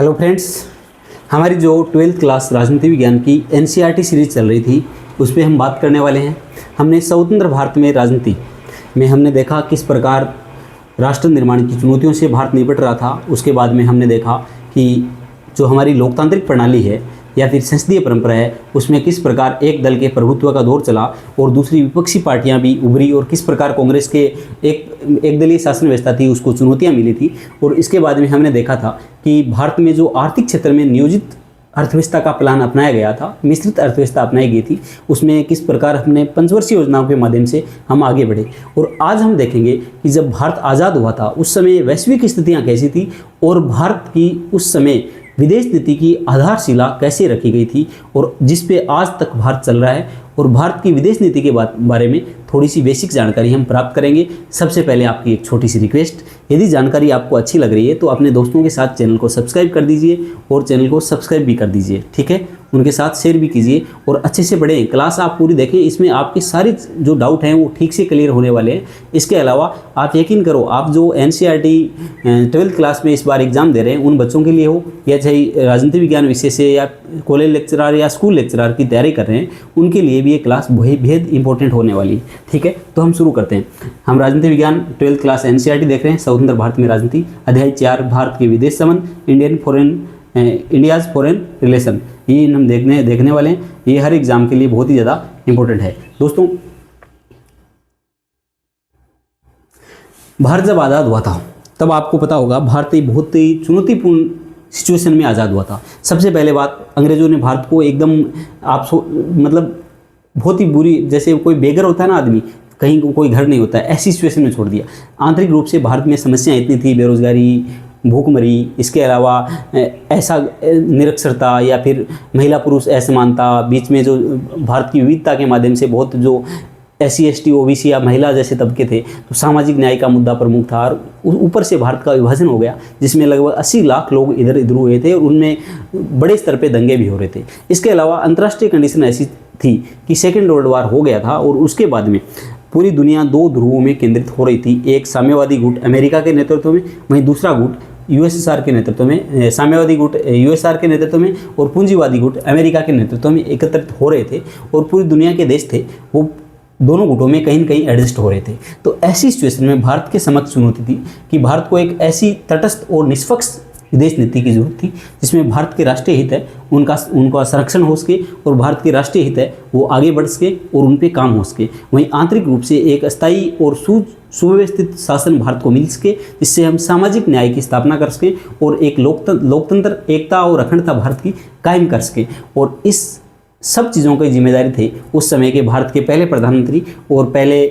Hello friends, हमारी जो 12th class राजनीति विज्ञान की एनसीईआरटी सीरीज़ चल रही थी उस पर हम बात करने वाले हैं। हमने स्वतंत्र भारत में राजनीति में हमने देखा किस प्रकार राष्ट्र निर्माण की चुनौतियों से भारत निपट रहा था। उसके बाद में हमने देखा कि जो हमारी लोकतांत्रिक प्रणाली है या फिर संसदीय परंपरा है उसमें किस प्रकार एक दल के प्रभुत्व का दौर चला और दूसरी विपक्षी पार्टियां भी उभरी और किस प्रकार कांग्रेस के एक दलीय शासन व्यवस्था थी उसको चुनौतियां मिली थी। और इसके बाद में हमने देखा था कि भारत में जो आर्थिक क्षेत्र में नियोजित अर्थव्यवस्था का प्लान अपनाया गया था, मिश्रित अर्थव्यवस्था अपनाई गई थी, उसमें किस प्रकार हमने पंचवर्षीय योजनाओं के माध्यम से हम आगे बढ़े। और आज हम देखेंगे कि जब भारत आज़ाद हुआ था उस समय वैश्विक स्थितियाँ कैसी थी और भारत की उस समय विदेश नीति की आधारशिला कैसे रखी गई थी और जिस पे आज तक भारत चल रहा है। और भारत की विदेश नीति के बारे में थोड़ी सी बेसिक जानकारी हम प्राप्त करेंगे। सबसे पहले आपकी एक छोटी सी रिक्वेस्ट, यदि जानकारी आपको अच्छी लग रही है तो अपने दोस्तों के साथ चैनल को सब्सक्राइब कर दीजिए और चैनल को सब्सक्राइब भी कर दीजिए, ठीक है। उनके साथ शेयर भी कीजिए और अच्छे से पढ़ें, क्लास आप पूरी देखें। इसमें आपके सारे जो डाउट हैं वो ठीक से क्लियर होने वाले हैं। इसके अलावा आप यकीन करो, आप जो एनसीईआरटी 12th क्लास में इस बार एग्जाम दे रहे हैं उन बच्चों के लिए हो या चाहे राजनीति विज्ञान विषय से या कॉलेज लेक्चरर या स्कूल लेक्चरर की तैयारी कर रहे हैं उनके लिए भी ये क्लास बेहद इंपॉर्टेंट होने वाली है, ठीक है। तो हम शुरू करते हैं। हम राजनीति विज्ञान 12th क्लास एनसीईआरटी देख रहे हैं, स्वतंत्र भारत में राजनीति, अध्याय 4 भारत के विदेश संबंध, इंडियाज फॉरेन रिलेशन, ये हम देखने वाले हैं। ये हर एग्जाम के लिए बहुत ही ज़्यादा इंपॉर्टेंट है। दोस्तों, भारत जब आज़ाद हुआ था तब आपको पता होगा भारत एक बहुत ही चुनौतीपूर्ण सिचुएशन में आज़ाद हुआ था। सबसे पहले बात, अंग्रेज़ों ने भारत को एकदम मतलब बहुत ही बुरी, जैसे कोई बेघर होता है ना आदमी, कहीं कोई घर नहीं होता है, ऐसी सिचुएशन में छोड़ दिया। आंतरिक रूप से भारत में समस्याएं इतनी थी, बेरोजगारी, भूखमरी, इसके अलावा ऐसा निरक्षरता या फिर महिला पुरुष असमानता, बीच में जो भारत की विविधता के माध्यम से बहुत जो SC ST OBC या महिला जैसे तबके थे तो सामाजिक न्याय का मुद्दा प्रमुख था। और ऊपर से भारत का विभाजन हो गया जिसमें लगभग 80 लाख लोग इधर उधर हुए थे और उनमें बड़े स्तर पे दंगे भी हो रहे थे। इसके अलावा अंतर्राष्ट्रीय कंडीशन ऐसी थी कि सेकेंड वर्ल्ड वार हो गया था और उसके बाद में पूरी दुनिया 2 ध्रुवों में केंद्रित हो रही थी। एक साम्यवादी गुट अमेरिका के नेतृत्व में, वहीं दूसरा गुट USSR के नेतृत्व में, साम्यवादी गुट USSR के नेतृत्व में और पूंजीवादी गुट अमेरिका के नेतृत्व में एकत्रित हो रहे थे। और पूरी दुनिया के देश थे वो दोनों गुटों में कहीं न कहीं एडजस्ट हो रहे थे। तो ऐसी सिचुएशन में भारत के समक्ष चुनौती थी कि भारत को एक ऐसी तटस्थ और निष्पक्ष विदेश नीति की जरूरत थी जिसमें भारत के राष्ट्रीय हित है उनका संरक्षण हो सके और भारत के राष्ट्रीय हित है वो आगे बढ़ सके और उन पे काम हो सके। वहीं आंतरिक रूप से एक अस्थायी और सुव्यवस्थित शासन भारत को मिल सके जिससे हम सामाजिक न्याय की स्थापना कर सकें और एक लोकतंत्र, एकता और अखंडता भारत की कायम कर सके। और इस सब चीज़ों की जिम्मेदारी थे उस समय के भारत के पहले प्रधानमंत्री और पहले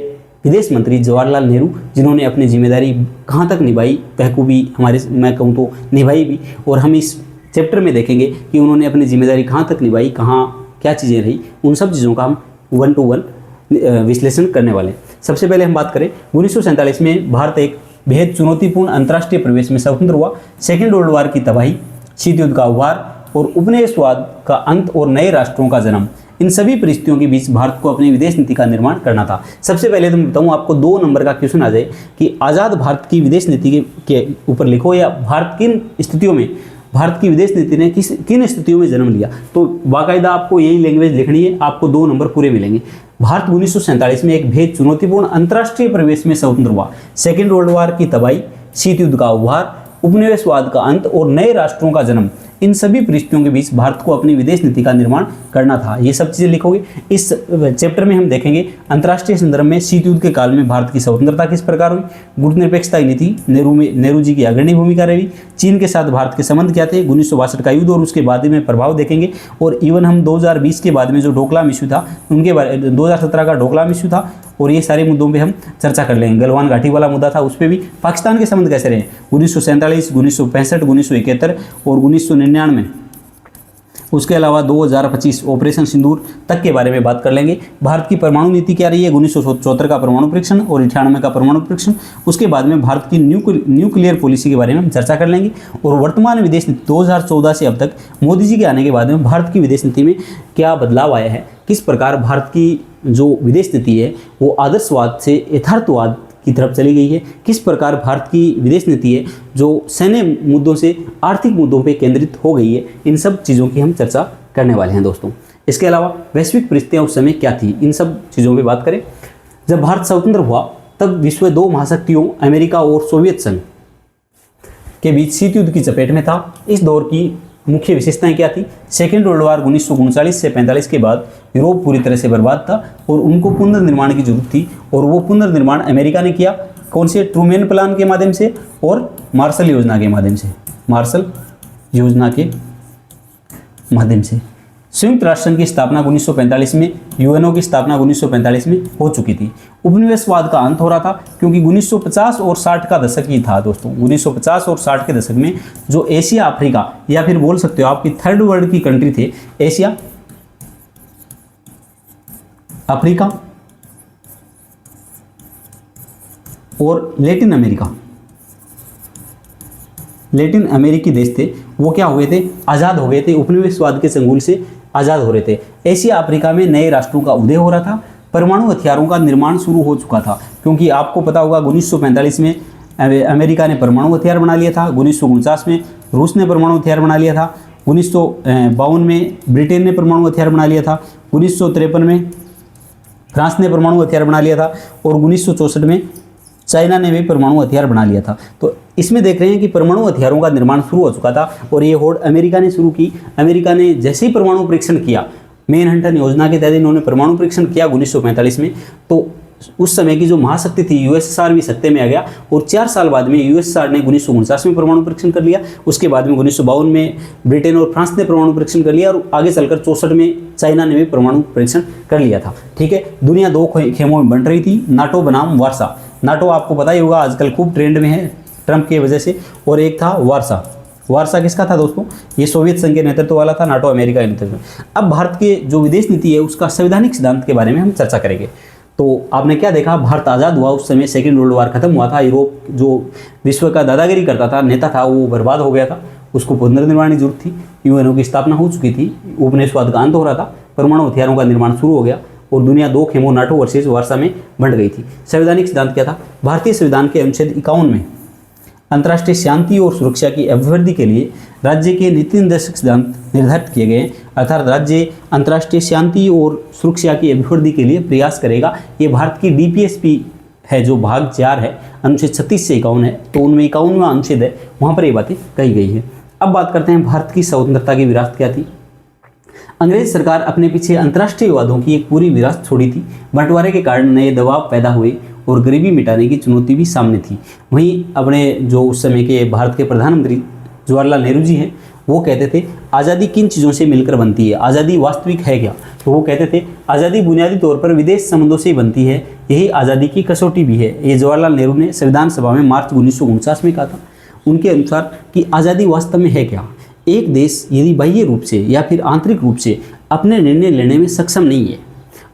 विदेश मंत्री जवाहरलाल नेहरू, जिन्होंने अपनी जिम्मेदारी कहाँ तक निभाई, बखूबी मैं कहूँ तो निभाई भी। और हम इस चैप्टर में देखेंगे कि उन्होंने अपनी जिम्मेदारी कहाँ तक निभाई, कहाँ क्या चीज़ें रही, उन सब चीज़ों का हम 1 to 1 विश्लेषण करने वाले हैं। सबसे पहले हम बात करें 1947 में भारत एक बेहद चुनौतीपूर्ण अंतर्राष्ट्रीय परिवेश में स्वतंत्र हुआ। सेकेंड वर्ल्ड वार की तबाही, शीत युद्ध का उभार और उपनिवेशवाद का अंत और नए राष्ट्रों का जन्म, इन सभी परिस्थितियों के बीच भारत को अपनी विदेश नीति का निर्माण करना था। सबसे पहले तो मैं बताऊं आपको 2 नंबर का क्वेश्चन आ जाए कि आज़ाद भारत की विदेश नीति के ऊपर लिखो या भारत किन स्थितियों में, भारत की विदेश नीति ने किन स्थितियों में जन्म लिया, तो बाकायदा आपको यही लैंग्वेज लिखनी है, आपको 2 नंबर पूरे मिलेंगे। भारत 1947 में एक बेहद चुनौतीपूर्ण अंतर्राष्ट्रीय परिवेश में स्वतंत्र हुआ। सेकेंड वर्ल्ड वार की तबाही, शीत युद्ध का उभार, उपनिवेशवाद का अंत और नए राष्ट्रों का जन्म, इन सभी परिस्थितियों के बीच भारत को अपनी विदेश नीति का निर्माण करना था। ये सब चीज़ें लिखोगे। इस चैप्टर में हम देखेंगे अंतर्राष्ट्रीय संदर्भ में शीत युद्ध के काल में भारत की स्वतंत्रता किस प्रकार हुई, गुटनिरपेक्षता की नीति नेहरू जी की अग्रणी भूमिका रही, चीन के साथ भारत के संबंध क्या थे, 1962 का युद्ध और उसके बाद में प्रभाव देखेंगे। और इवन हम 2020 के बाद में जो डोकलाम इशू था उनके बारे, 2017 का डोकलाम इशू था और ये सारे मुद्दों पे हम चर्चा कर लेंगे। गलवान घाटी वाला मुद्दा था, उस पर भी पाकिस्तान के संबंध कैसे रहे, 1947, 1965, 1971 और 1999। उसके अलावा 2025 ऑपरेशन सिंदूर तक के बारे में बात कर लेंगे। भारत की परमाणु नीति क्या रही है, 1974 का परमाणु परीक्षण और 98 का परमाणु परीक्षण। उसके बाद में भारत की न्यूक्लियर पॉलिसी के बारे में हम चर्चा कर लेंगे। और वर्तमान विदेश नीति 2014 से अब तक मोदी जी के आने के बाद में भारत की विदेश नीति में क्या बदलाव आया है, किस प्रकार भारत की जो विदेश नीति है वो आदर्शवाद से यथार्थवाद की तरफ चली गई है, किस प्रकार भारत की विदेश नीति है जो सैन्य मुद्दों से आर्थिक मुद्दों पर केंद्रित हो गई है, इन सब चीज़ों की हम चर्चा करने वाले हैं दोस्तों। इसके अलावा वैश्विक परिस्थितियाँ उस समय क्या थी, इन सब चीज़ों पर बात करें। जब भारत स्वतंत्र हुआ तब विश्व दो महाशक्तियों अमेरिका और सोवियत संघ के बीच शीत युद्ध की चपेट में था। इस दौर की मुख्य विशेषताएं क्या थी? सेकेंड वर्ल्ड वार 1939 से 45 के बाद यूरोप पूरी तरह से बर्बाद था और उनको पुनर्निर्माण की जरूरत थी, और वो पुनर्निर्माण अमेरिका ने किया। कौन से? ट्रूमैन प्लान के माध्यम से और मार्शल योजना के माध्यम से। मार्शल योजना के माध्यम से संयुक्त राष्ट्र संघ की स्थापना 1945 में, यूएनओ की स्थापना 1945 में हो चुकी थी। उपनिवेशवाद का अंत हो रहा था क्योंकि 1950 और 60 का दशक ही था दोस्तों। 1950 और 60 के दशक में जो एशिया अफ्रीका या फिर बोल सकते हो आपकी थर्ड वर्ल्ड की कंट्री थे, एशिया अफ्रीका और लैटिन अमेरिकी देश थे, वो क्या हुए थे? आज़ाद हो गए थे, उपनिवेशवाद के चंगुल से आज़ाद हो रहे थे। एशिया अफ्रीका में नए राष्ट्रों का उदय हो रहा था, परमाणु हथियारों का निर्माण शुरू हो चुका था, क्योंकि आपको पता होगा 1945 में अमेरिका ने परमाणु हथियार बना लिया था, 1949 में रूस ने परमाणु हथियार बना लिया था, 1952 में ब्रिटेन ने परमाणु हथियार बना लिया था, 1953 में फ्रांस ने परमाणु हथियार बना लिया था, और 1964 में चाइना ने भी परमाणु हथियार बना लिया था। तो इसमें देख रहे हैं कि परमाणु हथियारों का निर्माण शुरू हो चुका था, और ये होड़ अमेरिका ने शुरू की। अमेरिका ने जैसे ही परमाणु परीक्षण किया, मैनहट्टन योजना के तहत इन्होंने परमाणु परीक्षण किया 1945 में, तो उस समय की जो महाशक्ति थी यूएसएसआर भी सत्ते में आ गया, और 4 साल बाद में यूएसएसआर ने 1949 में परमाणु परीक्षण कर लिया। उसके बाद में 1952 में ब्रिटेन और फ्रांस ने परमाणु परीक्षण कर लिया, और आगे चलकर 64 में चाइना ने भी परमाणु परीक्षण कर लिया था। ठीक है, दुनिया दो खेमों में बन रही थी, नाटो बनाम वार्सा। नाटो आपको पता ही होगा आजकल खूब ट्रेंड में है ट्रंप की वजह से, और एक था वार्सा। वार्सा किसका था दोस्तों? ये सोवियत संघ के नेतृत्व वाला था, नाटो अमेरिका के नेतृत्व में। अब भारत के जो विदेश नीति है उसका संवैधानिक सिद्धांत के बारे में हम चर्चा करेंगे। तो आपने क्या देखा, भारत आज़ाद हुआ उस समय सेकेंड वर्ल्ड वार खत्म हुआ था, यूरोप जो विश्व का दादागिरी करता था, नेता था, वो बर्बाद हो गया था, उसको पुनर्निर्माण की जरूरत थी। यूएनओ की स्थापना हो चुकी थी, उपनिवेशवाद का अंत हो रहा था, परमाणु हथियारों का निर्माण शुरू हो गया, और दुनिया दो खेमों नाटो वर्सेस वार्सा में बंट गई थी। संवैधानिक सिद्धांत क्या था? भारतीय संविधान के अनुच्छेद 51 में अंतर्राष्ट्रीय शांति और सुरक्षा की अभिवृद्धि के लिए राज्य के नीति निर्देशक सिद्धांत निर्धारित किए गए, अर्थात राज्य अंतर्राष्ट्रीय शांति और सुरक्षा की अभिवृद्धि के लिए प्रयास करेगा। ये भारत की डीपीएसपी है जो भाग 4 है, अनुच्छेद 36 से 51 है, तो उनमें 51वां अनुच्छेद है, वहाँ पर ये बातें कही गई है। अब बात करते हैं भारत की स्वतंत्रता की विरासत क्या थी। अंग्रेज सरकार अपने पीछे अंतर्राष्ट्रीय विवादों की एक पूरी विरासत छोड़ी थी। बंटवारे के कारण नए दबाव पैदा हुए और गरीबी मिटाने की चुनौती भी सामने थी। वहीं अपने जो उस समय के भारत के प्रधानमंत्री जवाहरलाल नेहरू जी हैं, वो कहते थे आज़ादी किन चीज़ों से मिलकर बनती है, आज़ादी वास्तविक है क्या? तो वो कहते थे आज़ादी बुनियादी तौर पर विदेश संबंधों से ही बनती है, यही आज़ादी की कसौटी भी है। ये जवाहरलाल नेहरू ने संविधान सभा में मार्च 1949 में कहा था। उनके अनुसार कि आज़ादी वास्तव में है क्या? एक देश यदि बाह्य रूप से या फिर आंतरिक रूप से अपने निर्णय लेने में सक्षम नहीं है,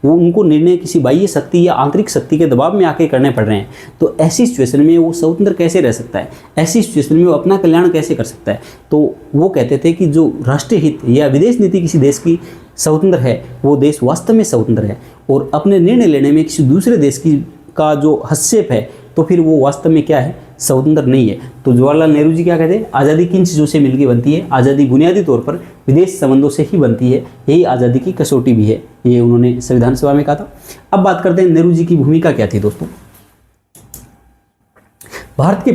वो उनको निर्णय किसी बाह्य शक्ति या आंतरिक शक्ति के दबाव में आके करने पड़ रहे हैं, तो ऐसी सिचुएशन में वो स्वतंत्र कैसे रह सकता है? ऐसी सिचुएशन में वो अपना कल्याण कैसे कर सकता है? तो वो कहते थे कि जो राष्ट्रीय हित या विदेश नीति किसी देश की स्वतंत्र है, वो देश वास्तव में स्वतंत्र है, और अपने निर्णय लेने में किसी दूसरे देश की का जो हस्तक्षेप है, तो फिर वो वास्तव में क्या है? स्वतंत्र नहीं है। तो जवाहरलाल नेहरू जी क्या कहते हैं? आज़ादी किन चीज़ों से मिलकर बनती है? आज़ादी बुनियादी तौर पर विदेश संबंधों से ही बनती है, यही आज़ादी की कसौटी भी है। ये उन्होंने संविधान सभा में कहा था। अब बात करते हैं नेहरू जी की भूमिका क्या थी दोस्तों। भारत के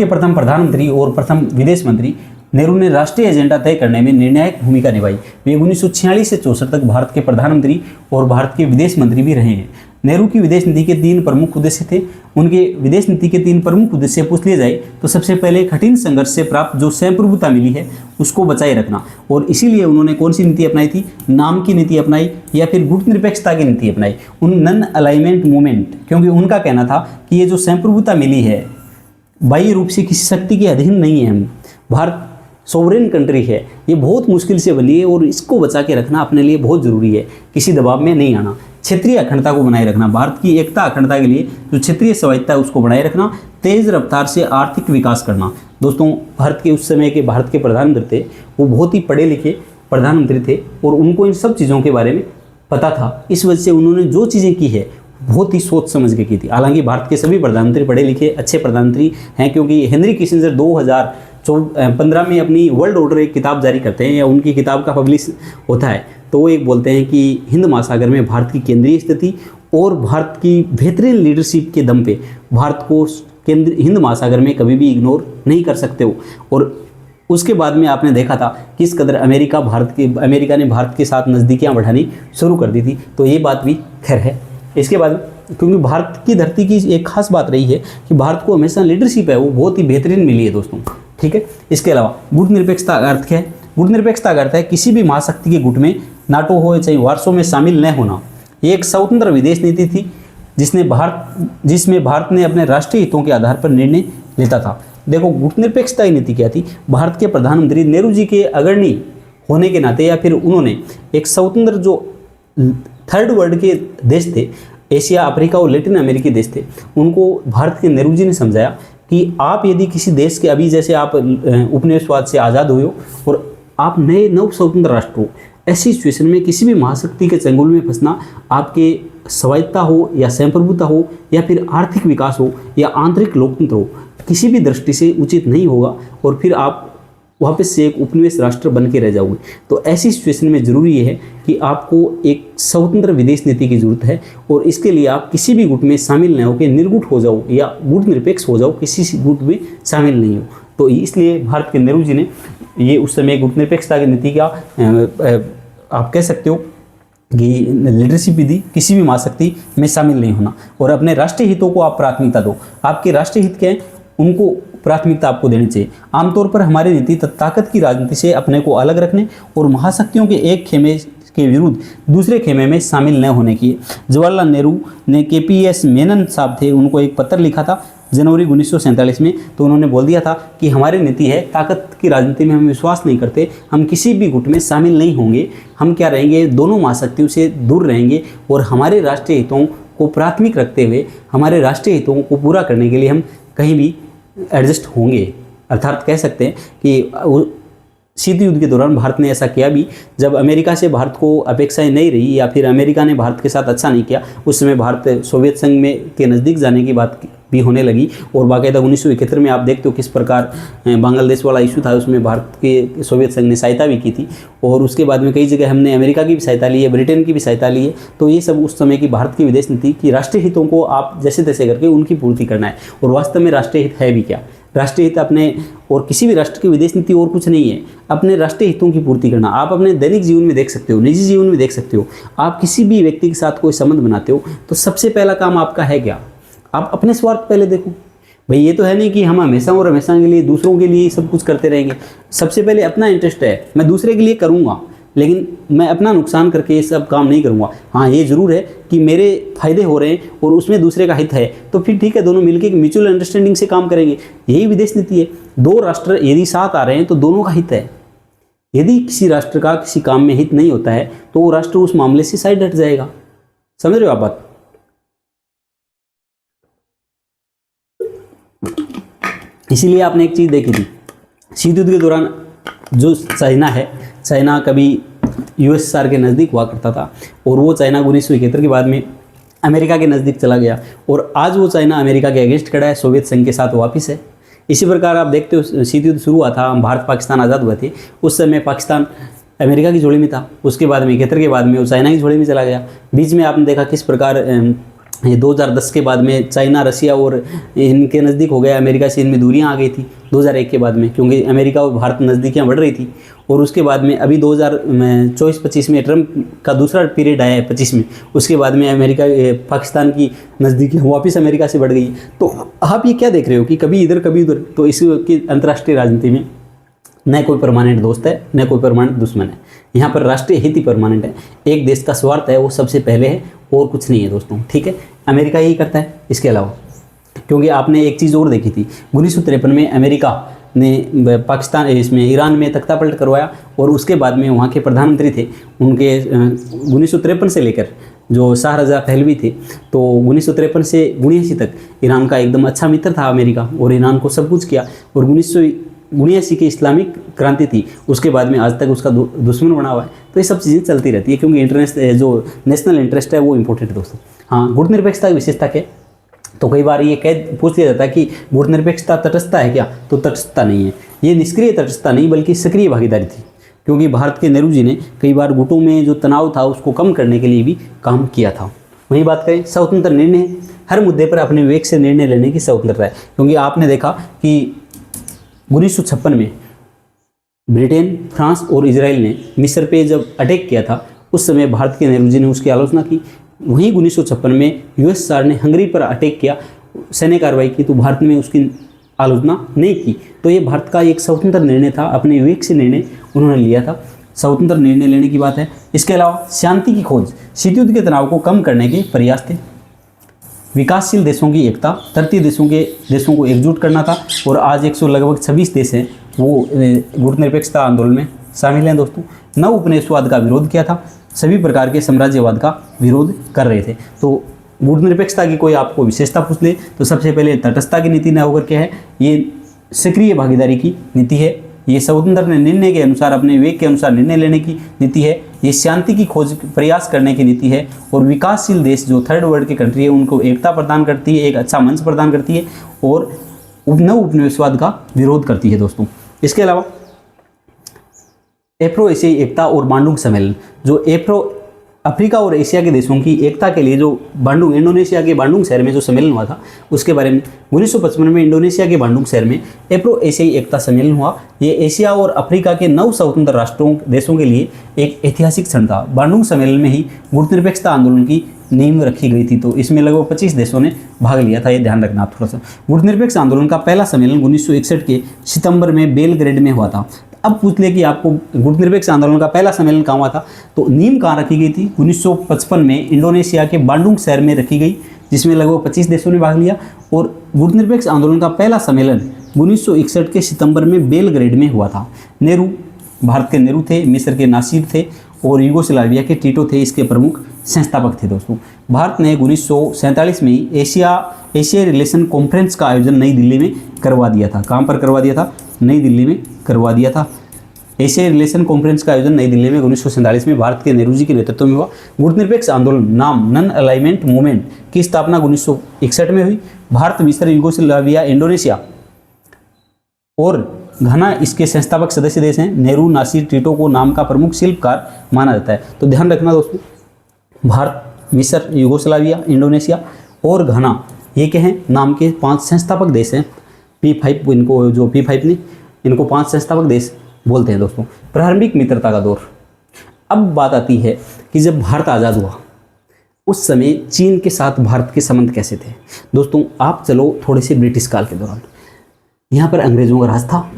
प्रथम प्रधानमंत्री और प्रथम विदेश मंत्री नेहरू ने राष्ट्रीय एजेंडा तय करने में निर्णायक भूमिका निभाई। वे 1946 से 64 तक भारत के प्रधानमंत्री और भारत के विदेश मंत्री भी रहे हैं। नेहरू की विदेश नीति के 3 प्रमुख उद्देश्य थे। उनके विदेश नीति के 3 प्रमुख उद्देश्य पूछ लिए जाए तो सबसे पहले कठिन संघर्ष से प्राप्त जो संप्रभुता मिली है उसको बचाए रखना, और इसीलिए उन्होंने कौन सी नीति अपनाई थी? नाम की नीति अपनाई या फिर गुट निरपेक्षता की नीति अपनाई, उन नॉन अलाइनमेंट मूवमेंट, क्योंकि उनका कहना था कि ये जो संप्रभुता मिली है बाह्य रूप से किसी शक्ति के अधीन नहीं है, हम भारत सोवरेन कंट्री है, ये बहुत मुश्किल से बनी है और इसको बचा के रखना अपने लिए बहुत ज़रूरी है, किसी दबाव में नहीं आना, क्षेत्रीय अखंडता को बनाए रखना, भारत की एकता अखंडता के लिए जो क्षेत्रीय स्वायत्ता है उसको बनाए रखना, तेज रफ्तार से आर्थिक विकास करना। दोस्तों भारत के उस समय के प्रधानमंत्री थे, वो बहुत ही पढ़े लिखे प्रधानमंत्री थे और उनको इन सब चीज़ों के बारे में पता था, इस वजह से उन्होंने जो चीज़ें की है बहुत ही सोच समझ के की थी। हालांकि भारत के सभी प्रधानमंत्री पढ़े लिखे अच्छे प्रधानमंत्री हैं, क्योंकि हेनरी किसिंजर 2015 में अपनी वर्ल्ड ऑर्डर एक किताब जारी करते हैं, या उनकी किताब का पब्लिश होता है, तो वो एक बोलते हैं कि हिंद महासागर में भारत की केंद्रीय स्थिति और भारत की बेहतरीन लीडरशिप के दम पे भारत को हिंद महासागर में कभी भी इग्नोर नहीं कर सकते हो। और उसके बाद में आपने देखा था किस कदर अमेरिका ने भारत के साथ नज़दीकियाँ बढ़ानी शुरू कर दी थी, तो ये बात भी खैर है। इसके बाद क्योंकि भारत की धरती की एक खास बात रही है कि भारत को हमेशा लीडरशिप है वो बहुत ही बेहतरीन मिली है दोस्तों, ठीक है। इसके अलावा गुट निरपेक्षता का अर्थ क्या है? गुट निरपेक्षता का अर्थ है किसी भी महाशक्ति के गुट में, नाटो हो चाहे वार्सो में शामिल न होना। ये एक स्वतंत्र विदेश नीति थी जिसमें भारत ने अपने राष्ट्रीय हितों के आधार पर निर्णय लेता था। देखो गुट निरपेक्षता की नीति क्या थी? भारत के प्रधानमंत्री नेहरू जी के अग्रणी होने के नाते, या फिर उन्होंने एक स्वतंत्र जो थर्ड वर्ल्ड के देश थे, एशिया, अफ्रीका और लैटिन अमेरिकी देश थे, उनको भारत के नेहरू जी ने समझाया कि आप यदि किसी देश के, अभी जैसे आप उपनिवेशवाद से आज़ाद हुए हो और आप नए नव स्वतंत्र राष्ट्र हो, ऐसी सिचुएशन में किसी भी महाशक्ति के चंगुल में फंसना आपके स्वायत्ता हो या संप्रभुता हो या फिर आर्थिक विकास हो या आंतरिक लोकतंत्र हो, किसी भी दृष्टि से उचित नहीं होगा और फिर आप वापस से एक उपनिवेश राष्ट्र बन के रह जाओगे। तो ऐसी सिचुएशन में ज़रूरी ये है कि आपको एक स्वतंत्र विदेश नीति की जरूरत है, और इसके लिए आप किसी भी गुट में शामिल न होकर निर्गुट हो जाओ या गुट निरपेक्ष हो जाओ, किसी गुट में शामिल नहीं हो। तो इसलिए भारत के नेहरू जी ने ये उस समय गुट निरपेक्षता की नीति का आप कह सकते हो कि लीडरशिप भी दी, किसी भी महाशक्ति में शामिल नहीं होना, और अपने राष्ट्रीय हितों को आप प्राथमिकता दो। आपके राष्ट्रीय हित क्या है उनको प्राथमिकता आपको देनी चाहिए। आमतौर पर हमारी नीति ताकत की राजनीति से अपने को अलग रखने और महाशक्तियों के एक खेमे के विरुद्ध दूसरे खेमे में शामिल न होने की। जवाहरलाल नेहरू ने KPS मेनन साहब थे, उनको एक पत्र लिखा था जनवरी 1947 में, तो उन्होंने बोल दिया था कि हमारी नीति है ताकत की राजनीति में हम विश्वास नहीं करते, हम किसी भी गुट में शामिल नहीं होंगे, हम क्या रहेंगे, दोनों महाशक्तियों से दूर रहेंगे और हमारे राष्ट्रीय हितों को प्राथमिक रखते हुए हमारे राष्ट्रीय हितों को पूरा करने के लिए हम कहीं भी एडजस्ट होंगे। अर्थात कह सकते हैं कि शीत युद्ध के दौरान भारत ने ऐसा किया भी, जब अमेरिका से भारत को अपेक्षाएं नहीं रही या फिर अमेरिका ने भारत के साथ अच्छा नहीं किया, उस समय भारत सोवियत संघ में के नज़दीक जाने की बात भी होने लगी। और बाकायदा 1971 में आप देखते हो किस प्रकार बांग्लादेश वाला इशू था, उसमें भारत के सोवियत संघ ने सहायता भी की थी, और उसके बाद में कई जगह हमने अमेरिका की भी सहायता ली है, ब्रिटेन की भी सहायता ली है। तो ये सब उस समय की भारत की विदेश नीति की राष्ट्रीय हितों को आप जैसे तैसे करके उनकी पूर्ति करना है। और वास्तव में राष्ट्रीय हित है भी क्या? राष्ट्रीय हित अपने और किसी भी राष्ट्र की विदेश नीति और कुछ नहीं है, अपने राष्ट्रीय हितों की पूर्ति करना। आप अपने दैनिक जीवन में देख सकते हो, निजी जीवन में देख सकते हो, आप किसी भी व्यक्ति के साथ कोई संबंध बनाते हो तो सबसे पहला काम आपका है क्या? आप अपने स्वार्थ पहले देखो। भाई ये तो है नहीं कि हम हमेशा और हमेशा के लिए दूसरों के लिए सब कुछ करते रहेंगे। सबसे पहले अपना इंटरेस्ट है, मैं दूसरे के लिए करूँगा लेकिन मैं अपना नुकसान करके ये सब काम नहीं करूँगा। हाँ ये ज़रूर है कि मेरे फायदे हो रहे हैं और उसमें दूसरे का हित है, तो फिर ठीक है, दोनों मिलकर म्यूचुअल अंडरस्टैंडिंग से काम करेंगे। यही विदेश नीति है। दो राष्ट्र यदि साथ आ रहे हैं तो दोनों का हित है। यदि किसी राष्ट्र का किसी काम में हित नहीं होता है तो वो राष्ट्र उस मामले से साइड हट जाएगा। समझ रहे हो आप बात? इसीलिए आपने एक चीज़ देखी थी शीत युद्ध के दौरान, जो चाइना कभी USSR के नज़दीक हुआ करता था और वो चाइना 1971 के बाद में अमेरिका के नज़दीक चला गया, और आज वो चाइना अमेरिका के अगेंस्ट खड़ा है, सोवियत संघ के साथ वापस है। इसी प्रकार आप देखते हो शीत युद्ध शुरू हुआ था, भारत पाकिस्तान आज़ाद हुए थे, उस समय पाकिस्तान अमेरिका की झोली में था, उसके बाद में 71 के बाद में वो चाइना की झोली में चला गया। बीच में आपने देखा किस प्रकार 2010 के बाद में चाइना, रसिया और इनके नज़दीक हो गया, अमेरिका से इनमें दूरियां आ गई थी 2001 के बाद में, क्योंकि अमेरिका और भारत नज़दीकियां बढ़ रही थी। और उसके बाद में अभी 2024-25 में ट्रम्प का दूसरा पीरियड आया है 25 में, उसके बाद में अमेरिका पाकिस्तान की नज़दीकियां वापस अमेरिका से बढ़ गई। तो आप ये क्या देख रहे हो कि कभी इधर कभी उधर। तो इसकी अंतर्राष्ट्रीय राजनीति में न कोई परमानेंट दोस्त है न कोई परमानेंट दुश्मन है। यहाँ पर राष्ट्रीय हित ही परमानेंट है। एक देश का स्वार्थ है वो सबसे पहले है और कुछ नहीं है दोस्तों, ठीक है। अमेरिका यही करता है इसके अलावा। क्योंकि आपने एक चीज़ और देखी थी 1953 में अमेरिका ने पाकिस्तान इसमें ईरान में तख्ता पलट करवाया, और उसके बाद में वहाँ के प्रधानमंत्री थे उनके 1953 से लेकर जो शाह रजा पहलवी थे, तो 1953 से 1979 तक ईरान का एकदम अच्छा मित्र था अमेरिका, और ईरान को सब कुछ किया। और 1979 की इस्लामिक क्रांति थी, उसके बाद में आज तक उसका दुश्मन बना हुआ है। तो ये सब चीज़ें चलती रहती है, क्योंकि इंटरनेट जो नेशनल इंटरेस्ट है वो इम्पोर्टेंट है दोस्तों। हाँ, गुटनिरपेक्षता की विशेषता क्या? तो कई बार ये कह पूछ लिया जाता है कि गुटनिरपेक्षता तटस्थता है क्या? तो तटस्थता नहीं है, ये निष्क्रिय तटस्थता नहीं बल्कि सक्रिय भागीदारी थी, क्योंकि भारत के नेहरू जी ने कई बार गुटों में जो तनाव था उसको कम करने के लिए भी काम किया था। वही बात करें स्वतंत्र निर्णय, हर मुद्दे पर अपने विवेक से निर्णय लेने की स्वतंत्रता है, क्योंकि आपने देखा कि 1956 में ब्रिटेन, फ्रांस और इजराइल ने मिस्र पे जब अटैक किया था, उस समय भारत के नेहरू जी ने उसकी आलोचना की। वहीं 1956 में यूएसएसआर ने हंगरी पर अटैक किया, सैन्य कार्रवाई की, तो भारत में उसकी आलोचना नहीं की। तो ये भारत का एक स्वतंत्र निर्णय था, अपने विवेक से निर्णय उन्होंने लिया था, स्वतंत्र निर्णय लेने की बात है। इसके अलावा शांति की खोज, शीत युद्ध के तनाव को कम करने के प्रयास थे, विकासशील देशों की एकता, तृतीय देशों को एकजुट करना था। और आज लगभग 26 देश हैं वो गुटनिरपेक्षता आंदोलन में शामिल हैं दोस्तों। नव उपनिवेशवाद का विरोध किया था, सभी प्रकार के साम्राज्यवाद का विरोध कर रहे थे। तो गुटनिरपेक्षता की कोई आपको विशेषता पूछ ले तो सबसे पहले तटस्थता की नीति न होकर के है, ये सक्रिय भागीदारी की नीति है, ये स्वतंत्र निर्णय के अनुसार अपने विवेक के अनुसार निर्णय लेने की नीति है, ये शांति की खोज प्रयास करने की नीति है, और विकासशील देश जो थर्ड वर्ल्ड की कंट्री है उनको एकता प्रदान करती है, एक अच्छा मंच प्रदान करती है, और नव उपनिवेशवाद का विरोध करती है दोस्तों। इसके अलावा एफ्रो एशियाई एकता और बांडुंग सम्मेलन, जो अफ्रीका और एशिया के देशों की एकता के लिए जो बांडुंग, इंडोनेशिया के बांडुंग शहर में जो सम्मेलन हुआ था, उसके बारे में 1955 में इंडोनेशिया के बांडुंग शहर में एफ्रो एशियाई एकता सम्मेलन हुआ। ये एशिया और अफ्रीका के 9 स्वतंत्र राष्ट्रों देशों के लिए एक ऐतिहासिक क्षण था। बांडुंग सम्मेलन में ही गुटनिरपेक्षता आंदोलन की नींव रखी गई थी, तो इसमें लगभग 25 देशों ने भाग लिया था, ये ध्यान रखना थोड़ा सा। गुटनिरपेक्ष आंदोलन का पहला सम्मेलन 1961 के सितंबर में बेलग्रेड में हुआ था। अब पूछ ले कि आपको गुटनिरपेक्ष आंदोलन का पहला सम्मेलन कहाँ हुआ था, तो नींव कहाँ रखी गई थी? 1955 में इंडोनेशिया के बांडुंग शहर में रखी गई, जिसमें लगभग 25 देशों ने भाग लिया। और गुटनिरपेक्ष आंदोलन का पहला सम्मेलन 1961 के सितंबर में बेलग्रेड में हुआ था। नेहरू, भारत के नेहरू थे, मिस्र के नासिर थे, और यूगोस्लाविया के टीटो थे इसके प्रमुख संस्थापक थे दोस्तों। भारत ने 1947 में ही एशिया रिलेशन कॉन्फ्रेंस का आयोजन नई दिल्ली में करवा दिया था। कहाँ पर करवा दिया था? नई दिल्ली में करवा दिया था। एशिया रिलेशन कॉन्फ्रेंस का आयोजन नई दिल्ली में 1947 में भारत के नेहरू जी के नेतृत्व में हुआ। गुटनिरपेक्ष आंदोलन नाम नन अलाइनमेंट मूवमेंट की स्थापना 1961 में हुई। भारत, मिस्र, यूगोस्लाविया, इंडोनेशिया और घना इसके संस्थापक सदस्य देश हैं। नेहरू, नासिर, टीटो को नाम का प्रमुख शिल्पकार माना जाता है। तो ध्यान रखना दोस्तों, भारत, मिस्र, यूगोस्लाविया, इंडोनेशिया और घना, ये क्या हैं? नाम के 5 संस्थापक देश हैं। P5 इनको, जो P5 ने इनको 5 संस्थापक देश बोलते हैं दोस्तों। प्रारंभिक मित्रता का दौर। अब बात आती है कि जब भारत आज़ाद हुआ उस समय चीन के साथ भारत के संबंध कैसे थे दोस्तों। आप चलो थोड़े से ब्रिटिश काल के दौरान, यहाँ पर अंग्रेज़ों का राज था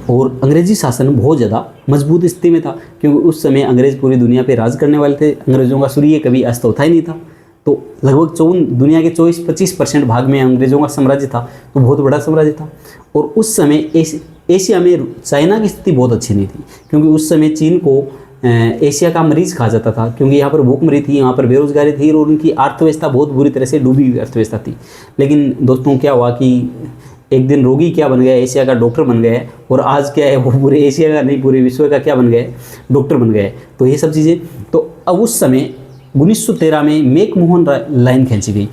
और अंग्रेजी शासन बहुत ज़्यादा मजबूत स्थिति में था, क्योंकि उस समय अंग्रेज़ पूरी दुनिया पे राज करने वाले थे। अंग्रेज़ों का सूर्य कभी अस्त होता ही नहीं था। तो लगभग दुनिया के 24-25% भाग में अंग्रेज़ों का साम्राज्य था, तो बहुत बड़ा साम्राज्य था। और उस समय एशिया में चाइना की स्थिति बहुत अच्छी नहीं थी, क्योंकि उस समय चीन को एशिया का मरीज कहा जाता था, क्योंकि यहाँ पर भूखमरी थी, यहाँ पर बेरोजगारी थी और उनकी अर्थव्यवस्था बहुत बुरी तरह से डूबी हुई अर्थव्यवस्था थी। लेकिन दोस्तों क्या हुआ कि एक दिन रोगी क्या बन गया? एशिया का डॉक्टर बन गया है। और आज क्या है, वो पूरे एशिया का नहीं, पूरे विश्व का क्या बन गया है? डॉक्टर बन गया है। तो ये सब चीज़ें, तो अब उस समय 1913 में मैकमोहन लाइन खींची गई।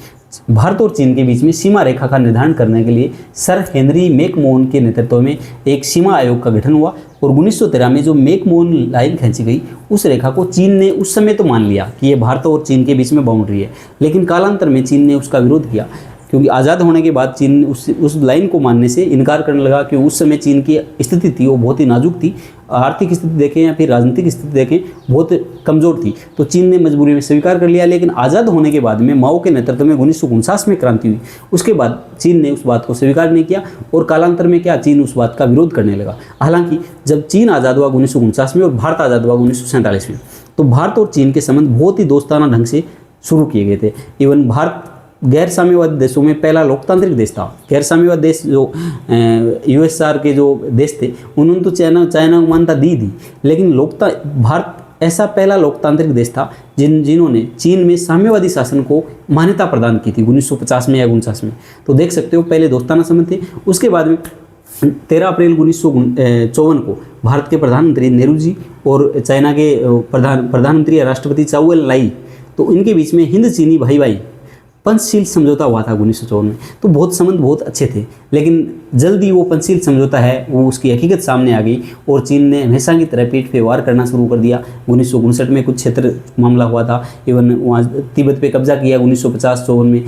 भारत और चीन के बीच में सीमा रेखा का निर्धारण करने के लिए सर हेनरी मैकमोहन के नेतृत्व में एक सीमा आयोग का गठन हुआ। और 1913 में जो मैकमोहन लाइन खींची गई, उस रेखा को चीन ने उस समय तो मान लिया कि ये भारत और चीन के बीच में बाउंड्री है, लेकिन कालांतर में चीन ने उसका विरोध किया, क्योंकि आज़ाद होने के बाद चीन उस लाइन को मानने से इनकार करने लगा। कि उस समय चीन की स्थिति थी वो बहुत ही नाजुक थी, आर्थिक स्थिति देखें या फिर राजनीतिक स्थिति देखें बहुत कमज़ोर थी। तो चीन ने मजबूरी में स्वीकार कर लिया। लेकिन आज़ाद होने के बाद में माओ के नेतृत्व में 1949 में क्रांति हुई, उसके बाद चीन ने उस बात को स्वीकार नहीं किया और कालांतर में क्या, चीन उस बात का विरोध करने लगा। हालांकि जब चीन आज़ाद हुआ 1949 में और भारत आज़ाद हुआ 1947 में, तो भारत और चीन के संबंध बहुत ही दोस्ताना ढंग से शुरू किए गए थे। इवन भारत गैर साम्यवादी देशों में पहला लोकतांत्रिक देश था। गैर साम्यवादी देश जो यूएसएसआर के जो देश थे, उन्होंने तो चाइना को मान्यता दी थी, लेकिन भारत ऐसा पहला लोकतांत्रिक देश था जिन्होंने चीन में साम्यवादी शासन को मान्यता प्रदान की थी 1950 में या 49 में। तो देख सकते हो पहले दोस्ताना संबंध थे। उसके बाद में 13 अप्रैल 1954 को भारत के प्रधानमंत्री नेहरू जी और चाइना के प्रधानमंत्री या राष्ट्रपति चाउ एन लाई, तो इनके बीच में हिंद चीनी भाई भाई पंचशील समझौता हुआ था 1954 में। तो बहुत संबंध बहुत अच्छे थे, लेकिन जल्दी वो पंचशील समझौता है वो उसकी हकीकत सामने आ गई और चीन ने हमेशा की तरह पीठ पे वार करना शुरू कर दिया। 1959 में कुछ क्षेत्र मामला हुआ था, इवन वहाँ तिब्बत पे कब्जा किया 1950-54 में,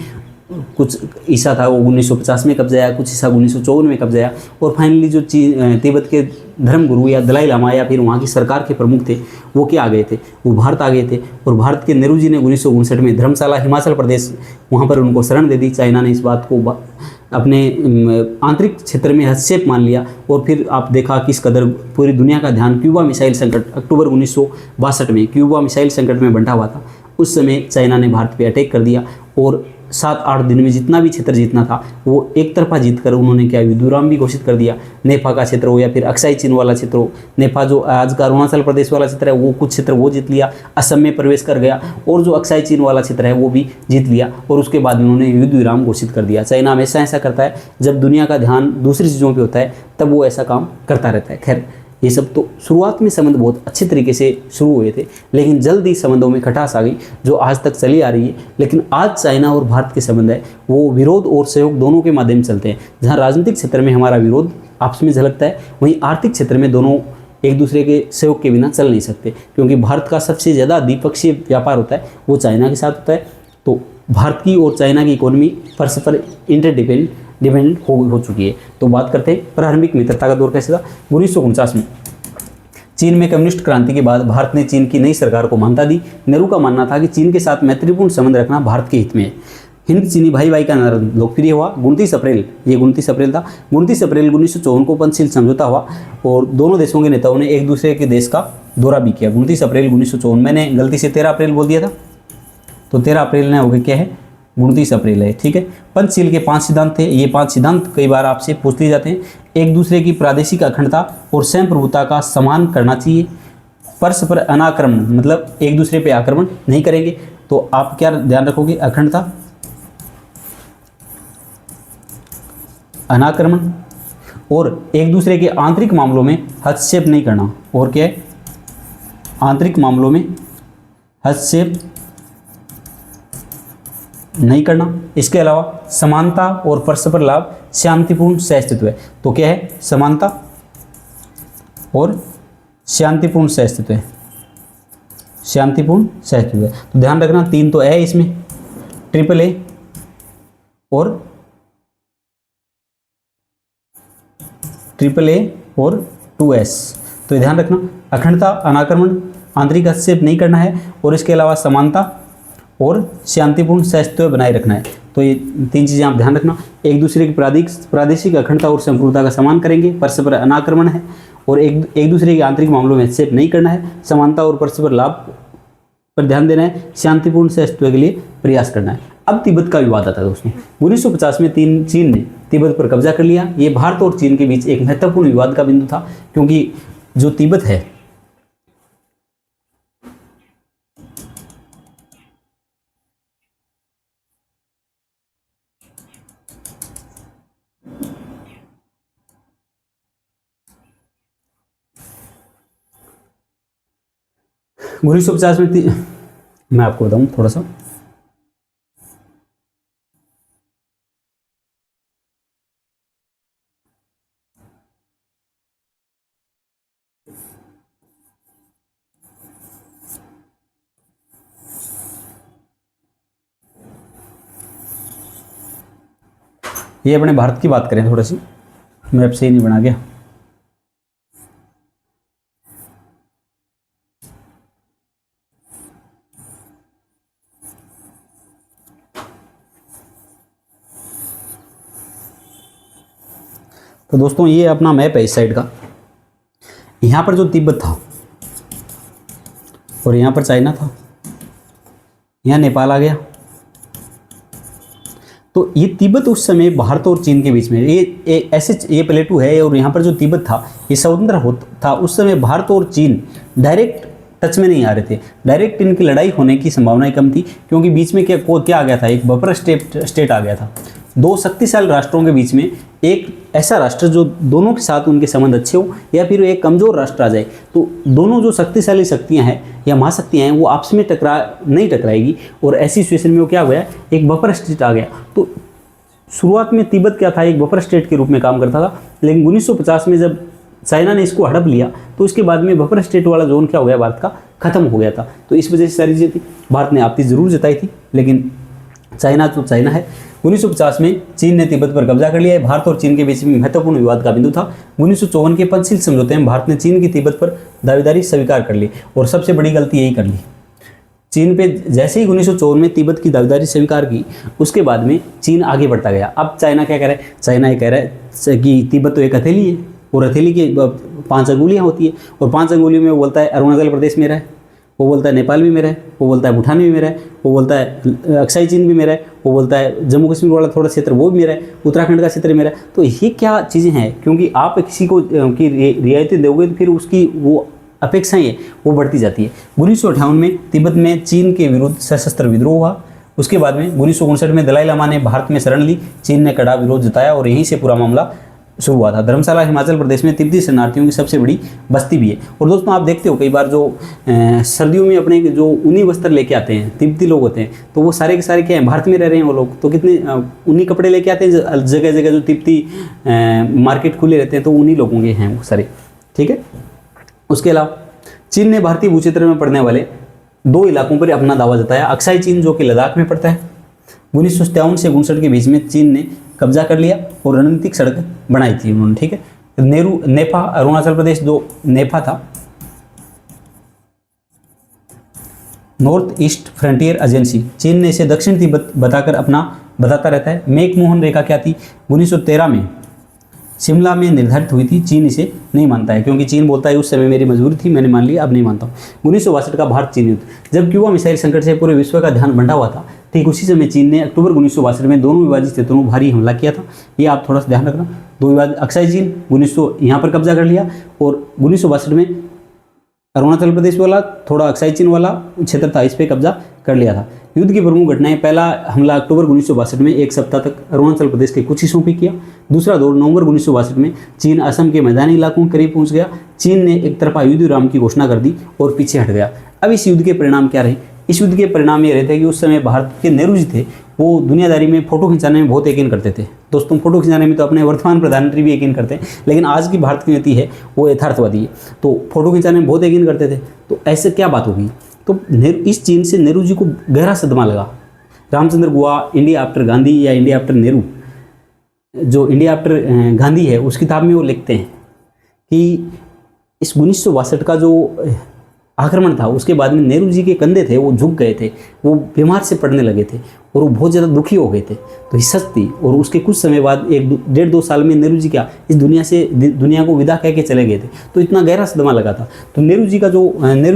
कुछ हिस्सा था वो 1950 में कब्जा आया, कुछ हिस्सा 1954 में कब्जा आया, और फाइनली जो तिब्बत के धर्मगुरु या दलाई लामा या फिर वहाँ की सरकार के प्रमुख थे वो क्या आ गए थे, वो भारत आ गए थे। और भारत के नेहरू जी ने 1959 में धर्मशाला हिमाचल प्रदेश वहाँ पर उनको शरण दे दी। चाइना ने इस बात को अपने आंतरिक क्षेत्र में हस्तक्षेप मान लिया, और फिर आप देखा किस कदर पूरी दुनिया का ध्यान क्यूबा मिसाइल संकट अक्टूबर 1962 में क्यूबा मिसाइल संकट में बंटा हुआ था। उस समय चाइना ने भारत पे अटैक कर दिया और 7-8 दिन में जितना भी क्षेत्र जीतना था वो एक तरफा जीतकर उन्होंने क्या युद्ध विराम भी घोषित कर दिया। नेफा का क्षेत्र हो या फिर अक्साई चीन वाला क्षेत्र हो, नेफा जो आज का अरुणाचल प्रदेश वाला क्षेत्र है वो कुछ क्षेत्र वो जीत लिया, असम में प्रवेश कर गया, और जो अक्साई चीन वाला क्षेत्र है वो भी जीत लिया, और उसके बाद उन्होंने युद्ध विराम घोषित कर दिया। चाइना हमेशा ऐसा करता है, जब दुनिया का ध्यान दूसरी चीज़ों पर होता है तब वो ऐसा काम करता रहता है। खैर ये सब तो शुरुआत में संबंध बहुत अच्छे तरीके से शुरू हुए थे, लेकिन जल्द ही संबंधों में खटास आ गई जो आज तक चली आ रही है। लेकिन आज चाइना और भारत के संबंध है वो विरोध और सहयोग दोनों के माध्यम से चलते हैं। जहां राजनीतिक क्षेत्र में हमारा विरोध आपस में झलकता है, वहीं आर्थिक क्षेत्र में दोनों एक दूसरे के सहयोग के बिना चल नहीं सकते, क्योंकि भारत का सबसे ज़्यादा द्विपक्षीय व्यापार होता है वो चाइना के साथ होता है। तो भारत की और चाइना की इकोनॉमी परस्पर इंटरडिपेंडेंट हो चुकी है। तो बात करते हैं प्रारंभिक मित्रता का दौर कैसे था। 1949 में चीन में कम्युनिस्ट क्रांति के बाद भारत ने चीन की नई सरकार को मान्यता दी। नेहरू का मानना था कि चीन के साथ मैत्रीपूर्ण संबंध रखना भारत के हित में है। हिंद चीनी भाई भाई का नारा लोकप्रिय हुआ। 29 अप्रैल ये 29 अप्रैल था, 29 अप्रैल 1954 को पंचशील समझौता हुआ और दोनों देशों के नेताओं ने एक दूसरे के देश का दौरा भी किया। 29 अप्रैल 1954, मैंने गलती से 13 अप्रैल बोल दिया था, तो 13 अप्रैल ने हो गया क्या है 29 अप्रैल है, ठीक है। पंचशील के 5 सिद्धांत थे। ये 5 सिद्धांत कई बार आपसे पूछ लिए जाते हैं। एक दूसरे की प्रादेशिक अखंडता और स्वयं प्रभुता का सम्मान करना चाहिए। परस्पर अनाक्रमण, मतलब एक दूसरे पे आक्रमण नहीं करेंगे। तो आप क्या ध्यान रखोगे, अखंडता, अनाक्रमण, और एक दूसरे के आंतरिक मामलों में हस्तक्षेप नहीं करना। और क्या है, आंतरिक मामलों में हस्तक्षेप नहीं करना। इसके अलावा समानता और परस्पर लाभ, शांतिपूर्ण सहअस्तित्व है। तो क्या है, समानता और शांतिपूर्ण सहअस्तित्व है, शांतिपूर्ण सहअस्तित्व है। तो ध्यान रखना 3 तो है इसमें, AAA और और 2S। तो ध्यान रखना, अखंडता, अनाक्रमण, आंतरिक हस्तक्षेप नहीं करना है, और इसके अलावा समानता और शांतिपूर्ण सहअस्तित्व बनाए रखना है। तो ये 3 चीज़ें आप ध्यान रखना। एक दूसरे की प्रादेशिक अखंडता और संप्रभुता का सम्मान करेंगे, परस्पर अनाक्रमण है, और एक दूसरे के आंतरिक मामलों में हस्तक्षेप नहीं करना है, समानता और परस्पर लाभ पर ध्यान देना है, शांतिपूर्ण सहअस्तित्व के लिए प्रयास करना है। अब तिब्बत का विवाद आता है दोस्तों। 1950 में चीन ने तिब्बत पर कब्जा कर लिया। ये भारत और चीन के बीच एक महत्वपूर्ण विवाद का बिंदु था, क्योंकि जो तिब्बत है उन्नीस सौ 50 में मैं आपको बताऊं थोड़ा सा, ये अपने भारत की बात करें थोड़ी सी, मैप सही नहीं बना गया। तो दोस्तों ये अपना मैप है इस साइड का। यहाँ पर जो तिब्बत था और यहाँ पर चाइना था, यहाँ नेपाल आ गया। तो ये तिब्बत उस समय भारत और चीन के बीच में ये ऐसे ये प्लेटू है, और यहाँ पर जो तिब्बत था ये स्वतंत्र था। उस समय भारत और चीन डायरेक्ट टच में नहीं आ रहे थे। डायरेक्ट इनकी लड़ाई होने की संभावनाएं कम थी, क्योंकि बीच में क्या आ गया था, एक बफर स्टेट आ गया था। दो शक्तिशाली राष्ट्रों के बीच में एक ऐसा राष्ट्र जो दोनों के साथ उनके संबंध अच्छे हो, या फिर एक कमज़ोर राष्ट्र आ जाए, तो दोनों जो शक्तिशाली शक्तियां हैं या महाशक्तियां हैं वो आपस में नहीं टकराएगी। और ऐसी सिचुएशन में वो क्या हुआ, एक बफर स्टेट आ गया। तो शुरुआत में तिब्बत क्या था, एक बफर स्टेट के रूप में काम करता था, लेकिन 1950 में जब चाइना ने इसको हड़प लिया तो उसके बाद में बफर स्टेट वाला जोन क्या हो गया, भारत का खत्म हो गया था। तो इस वजह से सारी चीज़ें थी। भारत ने आपत्ति जरूर जताई थी, लेकिन चाइना तो चाइना है। 1950 में चीन ने तिब्बत पर कब्जा कर लिया है। भारत और चीन के बीच में महत्वपूर्ण विवाद का बिंदु था। 1954 के पंचशील समझौते में भारत ने चीन की तिब्बत पर दावेदारी स्वीकार कर ली, और सबसे बड़ी गलती यही कर ली। चीन पे जैसे ही 1954 में तिब्बत की दावेदारी स्वीकार की, उसके बाद में चीन आगे बढ़ता गया। अब चाइना क्या कह रहा है, चाइना ये कह रहा है कि तिब्बत तो एक हथेली है, और हथेली की 5 अंगुलियाँ होती है, और 5 अंगुलियों में वो बोलता है अरुणाचल प्रदेश मेरा है, वो बोलता है नेपाल भी मेरा है, वो बोलता है भूटान भी मेरा है, वो बोलता है अक्साई चीन भी मेरा है, वो बोलता है जम्मू कश्मीर वाला थोड़ा क्षेत्र वो भी मेरा है, उत्तराखंड का क्षेत्र मेरा है। तो ये क्या चीज़ें हैं, क्योंकि आप किसी को की रियायतें दोगे तो फिर उसकी वो अपेक्षाएं हैं वो बढ़ती जाती है। 1958 में तिब्बत में चीन के विरुद्ध सशस्त्र विद्रोह हुआ। उसके बाद में 1959 में दलाई लामा ने भारत में शरण ली। चीन ने कड़ा विरोध जताया और यहीं से पूरा मामला शुरू हुआ था। धर्मशाला हिमाचल प्रदेश में तिब्बती शरणार्थियों की सबसे बड़ी बस्ती भी है। और दोस्तों आप देखते हो कई बार जो सर्दियों में अपने जो ऊनी वस्त्र लेके आते हैं तिब्बती लोग होते हैं, तो वो सारे के सारे क्या हैं, भारत में रह रहे हैं वो लोग, तो कितने ऊनी कपड़े लेके आते हैं। जगह जगह जो तिब्बती मार्केट खुले रहते हैं तो उन्हीं लोगों के हैं वो सारे, ठीक है। उसके अलावा चीन ने भारतीय भूक्षेत्र में पड़ने वाले 2 इलाकों पर अपना दावा जताया। अक्साई चीन जो कि लद्दाख में पड़ता है, 1957 से 59 के बीच में चीन ने कब्जा कर लिया और रणनीतिक सड़क बनाई थी उन्होंने, ठीक है। नेफा अरुणाचल प्रदेश जो नेफा था, नॉर्थ ईस्ट फ्रंटियर एजेंसी, चीन ने इसे दक्षिण तिब्बत बताता रहता है। मैकमोहन रेखा क्या थी, 1913 में शिमला में निर्धारित हुई थी। चीन इसे नहीं मानता है, क्योंकि चीन बोलता है उस समय मेरी मजबूरी थी, मैंने मान लिया, अब नहीं मानता हूँ। 1962 का भारत चीन युद्ध, जब क्यूबा मिसाइल संकट से पूरे विश्व का ध्यान बंटा हुआ था, ठीक उसी समय चीन ने अक्टूबर 1962 में दोनों विभाजित क्षेत्रों में भारी हमला किया था। ये आप थोड़ा सा ध्यान रखना। 2 विभाजित अक्साई चीन 1900 यहाँ पर कब्जा कर लिया, और 1962 में अरुणाचल प्रदेश वाला थोड़ा अक्साई चीन वाला क्षेत्र था, इस पर कब्जा कर लिया था। युद्ध की प्रमुख घटनाएं, पहला हमला अक्टूबर 1962 में 1 सप्ताह तक अरुणाचल प्रदेश के कुछ हिस्सों पर किया। दूसरा दौर नवंबर 1962 में चीन असम के मैदानी इलाकों के करीब पहुंच गया। चीन ने एक तरफा युद्ध विराम की घोषणा कर दी और पीछे हट गया। अब इस युद्ध के परिणाम क्या रहे? इस युद्ध के परिणाम ये रहे थे कि उस समय भारत के नेहरू जी थे, वो दुनियादारी में फोटो खिंचाने में बहुत यकीन करते थे। दोस्तों फोटो खिंचाने में तो अपने वर्तमान प्रधानमंत्री भी यकीन करते हैं, लेकिन आज की भारत की नीति है वो यथार्थवादी है, तो फोटो खिंचाने में बहुत यकीन करते थे। तो ऐसे क्या बात हो गई, तो इस चीन से नेहरू जी को गहरा सदमा लगा। रामचंद्र गुहा इंडिया आफ्टर गांधी या इंडिया आफ्टर नेहरू, जो इंडिया आफ्टर गांधी है उस किताब में वो लिखते हैं कि इस 1962 का जो आक्रमण था उसके बाद में नेहरू जी के कंधे थे वो झुक गए थे, वो बीमार से पड़ने लगे थे और वो बहुत ज़्यादा दुखी हो गए थे। तो ये सच थी। और उसके कुछ समय बाद 1-1.5-2 साल में नेहरू जी क्या इस दुनिया को विदा कह के चले गए थे। तो इतना गहरा सदमा लगा था। तो नेहरू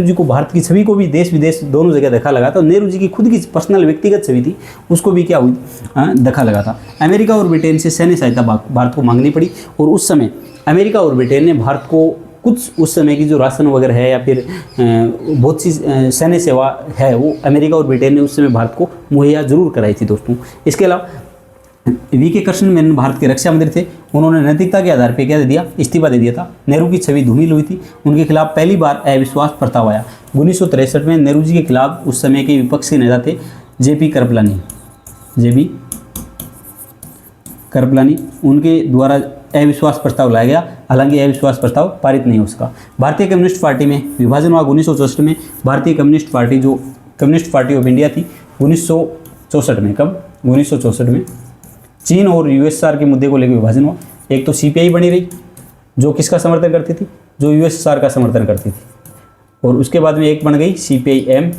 जी को भारत की छवि को भी देश विदेश दोनों जगह धक्का लगा था। नेहरू जी की खुद की पर्सनल व्यक्तिगत छवि थी, उसको भी क्या हुई, धक्का लगा था। अमेरिका और ब्रिटेन से सैन्य सहायता भारत को मांगनी पड़ी, और उस समय अमेरिका और ब्रिटेन ने भारत को कुछ उस समय की जो राशन वगैरह है या फिर बहुत सी सैन्य सेवा है वो अमेरिका और ब्रिटेन ने उस समय भारत को मुहैया जरूर कराई थी दोस्तों। इसके अलावा वी.के. कृष्ण मेनन भारत के रक्षा मंत्री थे, उन्होंने नैतिकता के आधार पर क्या दे दिया, इस्तीफा दे दिया था। नेहरू की छवि धूमिल हुई थी, उनके खिलाफ पहली बार अविश्वास प्रस्ताव आया। 1963 में नेहरू जी के खिलाफ उस समय के विपक्ष के नेता थे जे.पी. करपलानी, उनके द्वारा अविश्वास प्रस्ताव लाया गया। हालांकि अविश्वास प्रस्ताव पारित नहीं हो सका। भारतीय कम्युनिस्ट पार्टी में विभाजन हुआ 1964 में। भारतीय कम्युनिस्ट पार्टी जो कम्युनिस्ट पार्टी ऑफ इंडिया थी 1964 में, कब 1964 में चीन और यूएसएसआर के मुद्दे को लेकर विभाजन हुआ। एक तो सीपीआई बनी रही जो किसका समर्थन करती थी, जो यूएसएसआर का समर्थन करती थी, और उसके बाद में एक बन गई सीपीआई-एम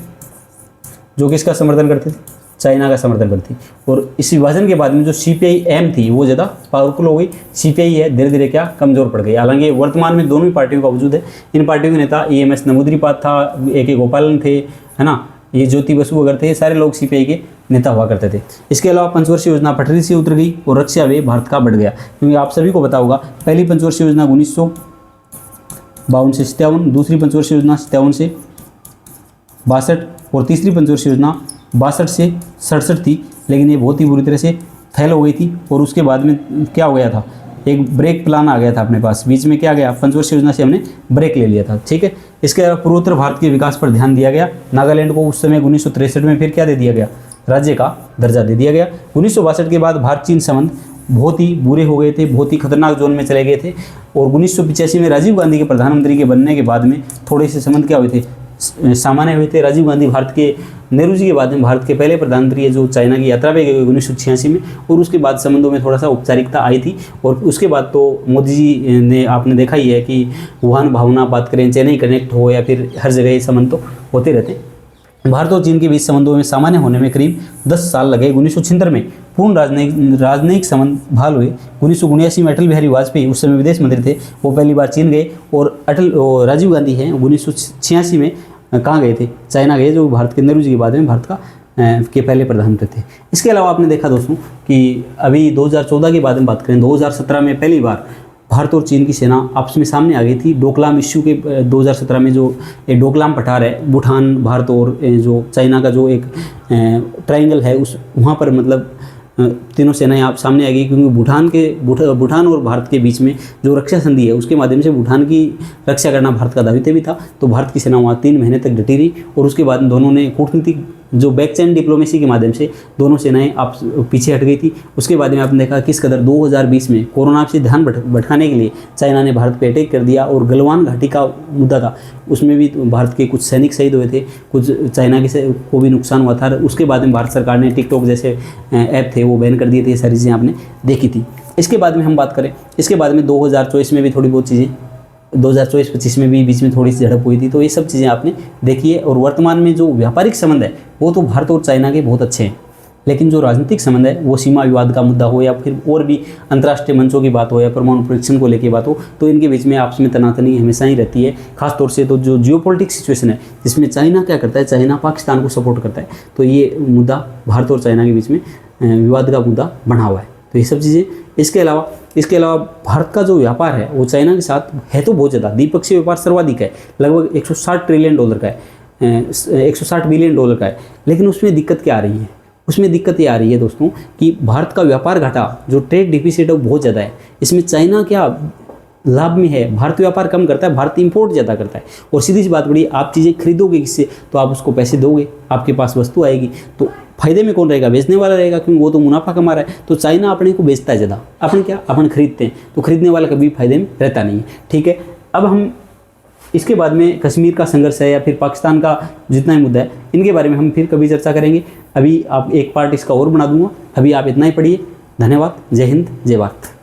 जो किसका समर्थन करती थी, चाइना का समर्थन करती। और इस विभाजन के बाद में जो सीपीआई-एम थी वो ज़्यादा पावरफुल हो गई, सीपीआई है धीरे धीरे क्या कमज़ोर पड़ गई। हालांकि वर्तमान में दोनों ही पार्टियों का वजूद है। इन पार्टियों के नेता EMS नमूद्रीपाद था, A.K. गोपालन थे, है ना, ये ज्योति बसु वगैरह थे, ये सारे लोग सीपीआई के नेता हुआ करते थे। इसके अलावा पंचवर्षीय योजना पटरी से उतर गई और रक्षा व्यय भारत का बढ़ गया, क्योंकि आप सभी को पता होगा पहली पंचवर्षीय योजना 1952 से 57, दूसरी पंचवर्षीय योजना 57 से 62 और तीसरी पंचवर्षीय योजना 62 से 67 थी। लेकिन ये बहुत ही बुरी तरह से फेल हो गई थी और उसके बाद में क्या हो गया था, एक ब्रेक प्लान आ गया था अपने पास, बीच में क्या गया, पंचवर्षीय योजना से हमने ब्रेक ले लिया था। ठीक है, इसके अलावा पूर्वोत्तर भारत के विकास पर ध्यान दिया गया। नागालैंड को उस समय 1963 में फिर क्या दे दिया गया, राज्य का दर्जा दे दिया गया। 1962 के बाद भारत चीन संबंध बहुत ही बुरे हो गए थे, बहुत ही खतरनाक जोन में चले गए थे और 1985 में राजीव गांधी के प्रधानमंत्री के बनने के बाद में थोड़े से संबंध क्या हुए थे, सामान्य हुए थे। राजीव गांधी भारत के, नेहरू जी के बाद में भारत के पहले प्रधानमंत्री है जो चाइना की यात्रा पे गए 1986 में, और उसके बाद संबंधों में थोड़ा सा औपचारिकता आई थी। और उसके बाद तो मोदी जी ने, आपने देखा ही है कि वुहान भावना बात करें, चेन्नई कनेक्ट हो या फिर हर जगह ये संबंध तो होते रहते हैं। भारत और चीन के बीच संबंधों में सामान्य होने में करीब 10 साल लगे। 1976 में पूर्ण राजनयिक संबंध बहाल हुए। 1979 में अटल बिहारी वाजपेयी उस समय विदेश मंत्री थे, वो पहली बार चीन गए, और राजीव गांधी हैं 1986 में कहाँ गए थे, चाइना गए, जो भारत के, नेहरू जी के बाद में भारत का के पहले प्रधानमंत्री थे। इसके अलावा आपने देखा दोस्तों कि अभी 2014 के बाद में बात करें, 2017 में पहली बार भारत और चीन की सेना आपस में सामने आ गई थी डोकलाम इश्यू के 2017 में। जो डोकलाम पठार है, भूटान, भारत और जो चाइना का जो एक ट्रायंगल है, उस वहाँ पर मतलब तीनों सेनाएं आप सामने आ गई, क्योंकि भूटान और भारत के बीच में जो रक्षा संधि है उसके माध्यम से भूटान की रक्षा करना भारत का दायित्व भी था। तो भारत की सेना वहाँ 3 महीने तक डटी रही और उसके बाद दोनों ने कूटनीतिक जो बैक चैन डिप्लोमेसी के माध्यम से दोनों सेनाएं आप पीछे हट गई थी। उसके बाद में आपने देखा किस कदर 2020 में कोरोना से ध्यान भटकाने के लिए चाइना ने भारत पे अटैक कर दिया, और गलवान घाटी का मुद्दा था, उसमें भी भारत के कुछ सैनिक शहीद हुए थे, कुछ चाइना के को भी नुकसान हुआ था। उसके बाद में भारत सरकार ने टिकटॉक जैसे ऐप थे वो बैन कर दिए थे। ये सारी चीज़ें आपने देखी थी। इसके बाद में हम बात करें, इसके बाद में 2024 में भी थोड़ी बहुत चीज़ें, 2024-25 में भी बीच में थोड़ी सी झड़प हुई थी। तो ये सब चीज़ें आपने देखी है। और वर्तमान में जो व्यापारिक संबंध है वो तो भारत और चाइना के बहुत अच्छे हैं, लेकिन जो राजनीतिक संबंध है वो सीमा विवाद का मुद्दा हो या फिर और भी अंतर्राष्ट्रीय मंचों की बात हो या परमाणु परीक्षण को लेकर बात हो, तो इनके बीच में आपस में तनातनी हमेशा ही रहती है। खासतौर से तो जो जियोपॉलिटिक्स सिचुएशन है जिसमें चाइना क्या करता है, चाइना पाकिस्तान को सपोर्ट करता है, तो ये मुद्दा भारत और चाइना के बीच में विवाद का मुद्दा बना हुआ है। तो ये सब चीज़ें, इसके अलावा भारत का जो व्यापार है वो चाइना के साथ है तो बहुत ज़्यादा, द्विपक्षीय व्यापार सर्वाधिक है, लगभग 160 ट्रिलियन डॉलर का है, 160 बिलियन डॉलर का है। लेकिन उसमें दिक्कत क्या आ रही है, उसमें दिक्कत ये आ रही है दोस्तों कि भारत का व्यापार घाटा, जो ट्रेड डिफिसिट है वो बहुत ज़्यादा है। इसमें चाइना क्या लाभ में है, भारत व्यापार कम करता है, भारत इंपोर्ट ज़्यादा करता है। और सीधी सी बात बड़ी, आप चीज़ें खरीदोगे किससे, तो आप उसको पैसे दोगे, आपके पास वस्तु आएगी, तो फायदे में कौन रहेगा, बेचने वाला रहेगा, क्योंकि वो तो मुनाफा कमा रहा है। तो चाइना अपने को बेचता है ज़्यादा, अपन खरीदते हैं, तो खरीदने वाला कभी फायदे में रहता नहीं है। ठीक है, अब हम इसके बाद में कश्मीर का संघर्ष है या फिर पाकिस्तान का जितना ही मुद्दा है, इनके बारे में हम फिर कभी चर्चा करेंगे। अभी आप एक पार्ट इसका और बना दूंगा, अभी आप इतना ही पढ़िए। धन्यवाद। जय हिंद, जय भारत।